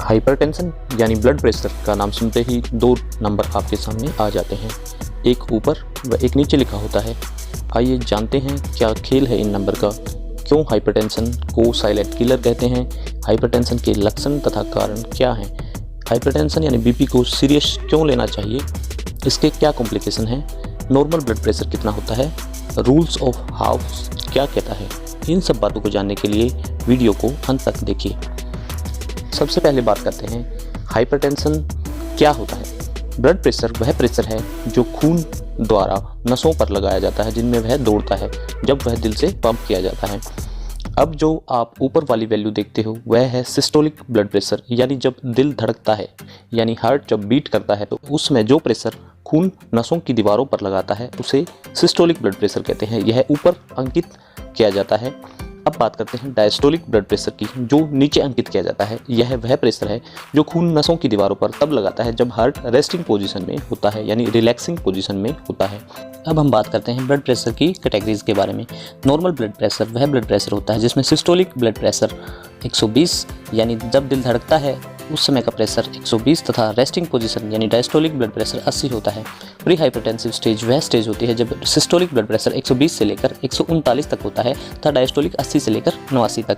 Hypertension यानी blood pressure का नाम सुनते ही दो नंबर आपके सामने आ जाते हैं, एक ऊपर व एक नीचे लिखा होता है। आइए जानते हैं क्या खेल है इन नंबर का, क्यों हाइपरटेंशन को साइलेंट किलर कहते हैं, हाइपरटेंशन के लक्षण तथा कारण क्या हैं, हाइपरटेंशन यानी बीपी को सीरियस क्यों लेना चाहिए, इसके क्या कॉम्प्लिकेशन हैं, नॉर्मल ब्लड प्रेशर कितना होता है, रूल्स ऑफ हाउस क्या कहता है। इन सब बातों को जानने के लिए वीडियो को अंत तक देखिए। सबसे पहले बात करते हैं हाइपरटेंशन क्या होता है। ब्लड प्रेशर वह प्रेशर है जो खून द्वारा नसों पर लगाया जाता है जिनमें वह दौड़ता है जब वह दिल से पंप किया जाता है। अब जो आप ऊपर वाली वैल्यू देखते हो वह है सिस्टोलिक ब्लड प्रेशर, यानी जब दिल धड़कता है यानी हार्ट जब बीट करता है तो उसमें जो प्रेशर खून नसों की दीवारों पर लगाता है उसे सिस्टोलिक ब्लड प्रेशर कहते हैं। यह ऊपर अंकित किया जाता है। अब बात करते हैं डायस्टोलिक ब्लड प्रेशर की, जो नीचे अंकित किया जाता है। यह वह प्रेशर है जो खून नसों की दीवारों पर तब लगाता है जब हार्ट रेस्टिंग पोजीशन में होता है यानी रिलैक्सिंग पोजीशन में होता है। अब हम बात करते हैं ब्लड प्रेशर की कैटेगरीज के बारे में। नॉर्मल ब्लड प्रेशर वह ब्लड प्रेशर होता है जिसमें सिस्टोलिक ब्लड प्रेशर 120 यानी जब दिल धड़कता है उस समय का प्रेशर 120 तथा रेस्टिंग पोजीशन यानी डायस्टोलिक ब्लड प्रेशर 80 होता है। प्री हाइपरटेंसिव स्टेज वह स्टेज होती है जब सिस्टोलिक ब्लड प्रेशर 120 से लेकर 139 तक होता है तथा डायस्टोलिक 80 से लेकर 89 तक।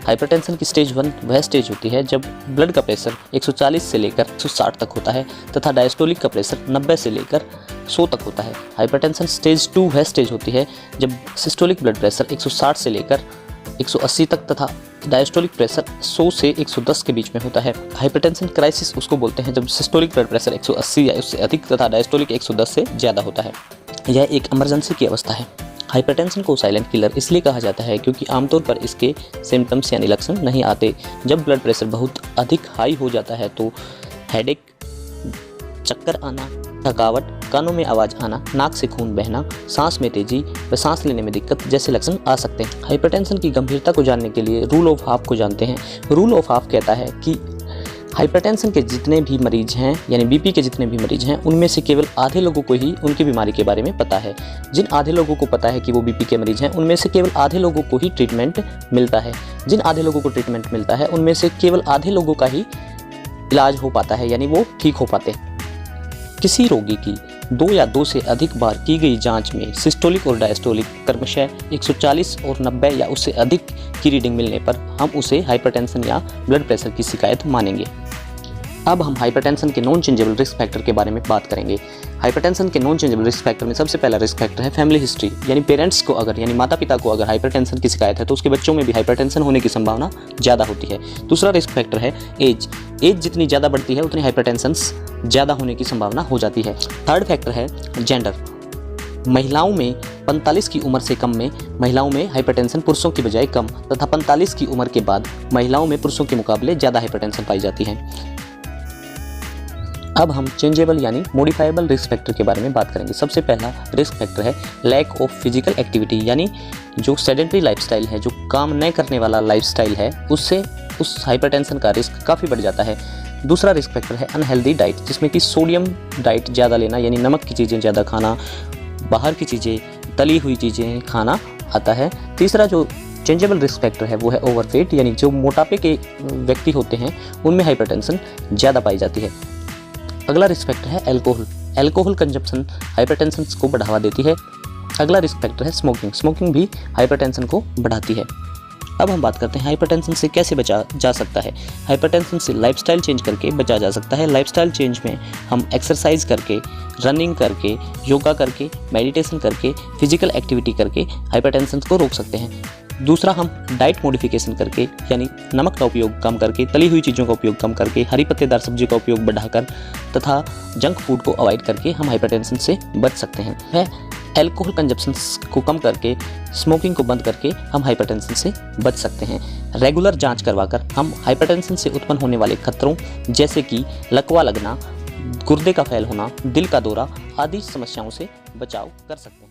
हाइपरटेंशन की स्टेज 1 वह स्टेज होती है जब ब्लड का प्रेशर 140 से लेकर 160 तक होता है तथा डायस्टोलिक का प्रेशर 90 से लेकर 100 तक होता है। हाइपरटेंशन स्टेज 2 वह स्टेज होती है जब सिस्टोलिक ब्लड प्रेशर 160 से लेकर 180 तक तथा डायस्टोलिक प्रेशर 100 से 110 के बीच में होता है। हाइपरटेंशन क्राइसिस उसको बोलते हैं जब सिस्टोलिक ब्लड प्रेशर 180 या उससे अधिक तथा डायस्टोलिक 110 से ज़्यादा होता है। यह एक इमरजेंसी की अवस्था है। हाइपरटेंशन को साइलेंट किलर इसलिए कहा जाता है क्योंकि आमतौर पर इसके सिम्टम्स यानी लक्षण नहीं आते। जब ब्लड प्रेशर बहुत अधिक हाई हो जाता है तो हेडेक, चक्कर आना, थकावट, कानों में आवाज़ आना, नाक से खून बहना, सांस में तेजी व सांस लेने में दिक्कत जैसे लक्षण आ सकते हैं। हाइपरटेंशन की गंभीरता को जानने के लिए रूल ऑफ हाफ को जानते हैं। रूल ऑफ हाफ कहता है कि हाइपरटेंशन के जितने भी मरीज हैं यानी बीपी के जितने भी मरीज हैं उनमें से केवल आधे लोगों को ही उनकी बीमारी के बारे में पता है। जिन आधे लोगों को पता है कि वो बीपी के मरीज हैं उनमें से केवल आधे लोगों को ही ट्रीटमेंट मिलता है। जिन आधे लोगों को ट्रीटमेंट मिलता है उनमें से केवल आधे लोगों का ही इलाज हो पाता है यानी वो ठीक हो पाते हैं। किसी रोगी की 2 या 2 से अधिक बार की गई जांच में सिस्टोलिक और डायस्टोलिक क्रमशः 140 और 90 या उससे अधिक की रीडिंग मिलने पर हम उसे हाइपरटेंशन या ब्लड प्रेशर की शिकायत मानेंगे। अब हम हाइपरटेंशन के नॉन चेंजेबल रिस्क फैक्टर के बारे में बात करेंगे। हाइपरटेंशन के नॉन चेंजेबल रिस्क फैक्टर में सबसे पहला रिस्क फैक्टर है फैमिली हिस्ट्री, यानी पेरेंट्स को अगर यानी माता पिता को अगर हाइपरटेंशन की शिकायत है तो उसके बच्चों में भी हाइपरटेंशन होने की संभावना ज़्यादा होती है। दूसरा रिस्क फैक्टर है एज जितनी ज़्यादा बढ़ती है उतनी हाइपरटेंशन ज़्यादा होने की संभावना हो जाती है। थर्ड फैक्टर है जेंडर, महिलाओं में 45 की उम्र से कम में महिलाओं में हाइपरटेंशन पुरुषों की बजाय कम तथा 45 की उम्र के बाद महिलाओं में पुरुषों के मुकाबले ज़्यादा हाइपरटेंशन पाई जाती है। अब हम चेंजेबल यानी मॉडिफाइबल रिस्क फैक्टर के बारे में बात करेंगे। सबसे पहला रिस्क फैक्टर है लैक ऑफ फिजिकल एक्टिविटी, यानी जो सेडेंटरी लाइफस्टाइल है, जो काम न करने वाला लाइफस्टाइल है, उससे उस हाइपरटेंशन का रिस्क काफ़ी बढ़ जाता है। दूसरा रिस्क फैक्टर है अनहेल्दी डाइट, जिसमें कि सोडियम डाइट ज़्यादा लेना यानी नमक की चीज़ें ज़्यादा खाना, बाहर की चीज़ें, तली हुई चीज़ें खाना आता है। तीसरा जो चेंजेबल रिस्क फैक्टर है वो है ओवरवेट, यानी जो मोटापे के व्यक्ति होते हैं उनमें हाइपरटेंशन ज़्यादा पाई जाती है। अगला रिस्क फैक्टर है एल्कोहल कंजप्शन हाइपरटेंशन को बढ़ावा देती है। अगला रिस्क फैक्टर है स्मोकिंग भी हाइपरटेंशन को बढ़ाती है। अब हम बात करते हैं हाइपरटेंशन से कैसे बचा जा सकता है। हाइपरटेंशन से लाइफस्टाइल चेंज करके बचा जा सकता है। लाइफस्टाइल चेंज में हम एक्सरसाइज करके, रनिंग करके, योगा करके, मेडिटेशन करके, फिजिकल एक्टिविटी करके हाइपरटेंशन को रोक सकते हैं। दूसरा, हम डाइट मॉडिफिकेशन करके यानी नमक का उपयोग कम करके, तली हुई चीज़ों का उपयोग कम करके, हरी पत्तेदार सब्जी का उपयोग बढ़ाकर तथा जंक फूड को अवॉइड करके हम हाइपरटेंशन से बच सकते हैं। एल्कोहल कंजप्शन को कम करके, स्मोकिंग को बंद करके हम हाइपरटेंशन से बच सकते हैं। रेगुलर जांच करवाकर हम हाइपरटेंशन से उत्पन्न होने वाले खतरों जैसे कि लकवा लगना, गुर्दे का फैल होना, दिल का दौरा आदि समस्याओं से बचाव कर सकते हैं।